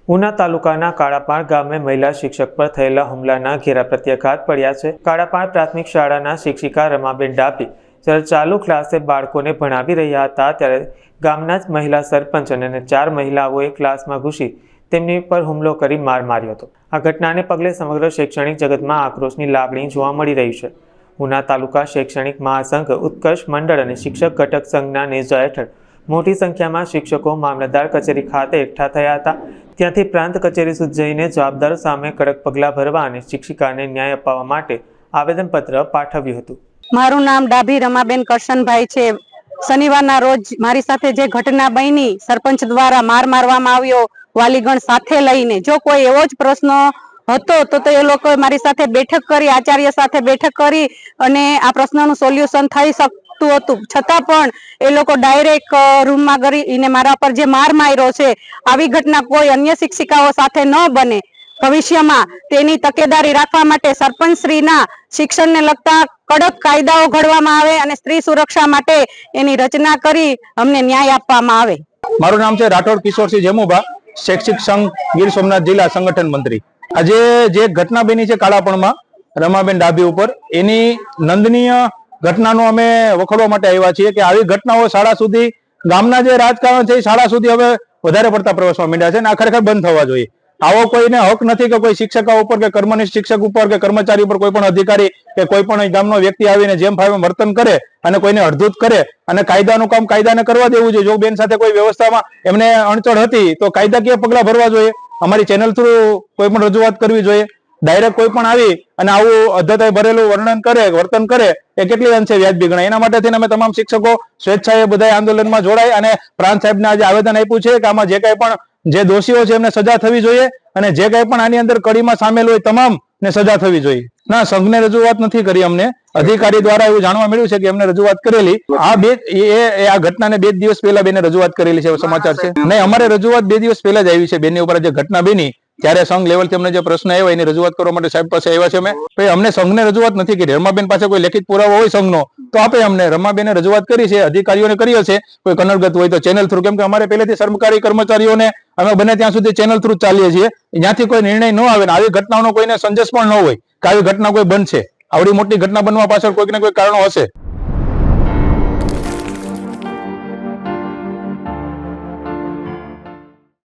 ઉના તાલુકાના કાળાપાણ ગામે મહિલા શિક્ષક પર થયેલા હુમલાના ઘેરા પ્રત્યાઘાત પડ્યા છે। કાળાપાણ પ્રાથમિક શાળાના શિક્ષિકા રમાબેન ડાભી જ્યારે ચાલુ ક્લાસે બાળકોને ભણાવી રહ્યા હતા ત્યારે ગામના જ મહિલા સરપંચ અને 4 મહિલાઓએ ક્લાસમાં ઘૂસી તેમની પર હુમલો કરી માર માર્યો હતો। આ ઘટનાને પગલે સમગ્ર શૈક્ષણિક જગતમાં આક્રોશની લાગણી જોવા મળી રહી છે। ઉના તાલુકા શૈક્ષણિક મહાસંઘ, ઉત્કર્ષ મંડળ અને શિક્ષક ઘટક સંઘના નેજા હેઠળ મોટી સંખ્યામાં શિક્ષકો મામલતદાર કચેરી ખાતે એકઠા થયા હતા। ત્યાંથી પ્રાંત કચેરી સુધી જઈને જવાબદારો સામે કડક પગલાં ભરવા અને શિક્ષિકાને ન્યાય અપાવવા માટે આવેદનપત્ર પાઠવ્યું હતું। મારું નામ ડાભી રમાબેન કરશનભાઈ છે। શનિવારના રોજ મારી સાથે જે ઘટના બની, સરપંચ દ્વારા માર મારવામાં આવ્યો વાલીગણ સાથે લઈને, જો કોઈ એવો જ પ્રશ્ન હતો તો એ લોકો મારી સાથે બેઠક કરી, આચાર્ય સાથે બેઠક કરી અને આ પ્રશ્નનું સોલ્યુશન થઈ શકતું હતું, છતાં પણ એ લોકો ડાયરેક્ટ રૂમમાં કરીને મારા પર જે માર માર્યો છે, આવી ઘટના કોઈ અન્ય શિક્ષિકાઓ સાથે ન બને ભવિષ્યમાં તેની તકેદારી રાખવા માટે સરપંચશ્રીના શિક્ષણને લગતા કડક કાયદાઓ ઘડવામાં આવે અને સ્ત્રી સુરક્ષા માટે એની રચના કરી અમને ન્યાય આપવામાં આવે। મારું નામ છે રાઠોડ કિશોરસિંહ જેમુભા, શૈક્ષિક સંઘ ગીર સોમનાથ જિલ્લા સંગઠન મંત્રી। આજે જે ઘટના બની છે કાળાપણમાં રમાબેન ડાભી ઉપર, એની નંદનીય ઘટનાનો અમે વખોડવા માટે આવ્યા છીએ કે આવી ઘટનાઓ શાળા સુધી, ગામના જે રાજકારણ છે શાળા સુધી હવે વધારે પડતા પ્રવેશવા માંડ્યા છે અને આ ખરેખર બંધ થવા જોઈએ। આવો કોઈને હક નથી કે કોઈ શિક્ષકો ઉપર કે કર્મનિષ્ઠ શિક્ષક ઉપર કે કર્મચારી ઉપર કોઈ પણ અધિકારી કે કોઈ પણ ગામનો વ્યક્તિ આવીને જેમ ફાવે વર્તન કરે અને કોઈને અડધૂત કરે અને કાયદાનું કામ કાયદાને કરવા દેવું જોઈએ। જો બેન સાથે કોઈ વ્યવસ્થામાં એમને અણચડ હતી તો કાયદાકીય પગલાં ભરવા જોઈએ। અમારી ચેનલ થ્રુ કોઈ પણ રજૂઆત કરવી જોઈએ। ડાયરેક્ટ કોઈ પણ આવી અને આવું અધ્ધતાઈ ભરેલું વર્તન કરે એ કેટલી અંશે વ્યાજબી ગણાય। એના માટે થઈને અમે તમામ શિક્ષકો સ્વેચ્છાએ બધા આંદોલનમાં જોડાય અને પ્રાંત સાહેબને આજે આવેદન આપ્યું છે કે આમાં જે કઈ પણ જે દોષીઓ છે એમને સજા થવી જોઈએ અને જે કઈ પણ આની અંદર કડીમાં સામેલ હોય તમામ ને સજા થવી જોઈએ। ના, સંઘને રજૂઆત નથી કરી, અમને અધિકારી દ્વારા એવું જાણવા મળ્યું છે કે એમને રજૂઆત કરેલી। આ ઘટનાને 2 દિવસ પહેલા બેને રજૂઆત કરેલી છે, સમાચાર છે નહીં, અમારે રજૂઆત 2 દિવસ પહેલા જ આવી છે બેનની ઉપર જે ઘટના બની ત્યારે સંઘ લેવલથી અમને જે પ્રશ્ન આવ્યો એની રજૂઆત કરવા માટે સાહેબ પાસે આવ્યા છે અમે। ભાઈ અમને સંઘને રજૂઆત નથી કરી, રમાબેન પાસે કોઈ લેખિત પુરાવો હોય સંઘનો તો આપે અમને। રમાબેને રજૂઆત કરી છે, અધિકારીઓને કરી હશે, કોઈ કનડગત હોય તો ચેનલ થ્રુ, કેમ કે અમારે પહેલેથી સરકારી કર્મચારીઓને અમે બને ત્યાં સુધી ચેનલ થ્રુ ચાલીએ છીએ, જ્યાંથી કોઈ નિર્ણય ન આવે ને આવી ઘટનાઓનો કોઈને સંદેશ પણ ન હોય કે આવી ઘટના કોઈ બનશે। આવડી મોટી ઘટના બનવા પાછળ કોઈક ને કોઈ કારણો હશે।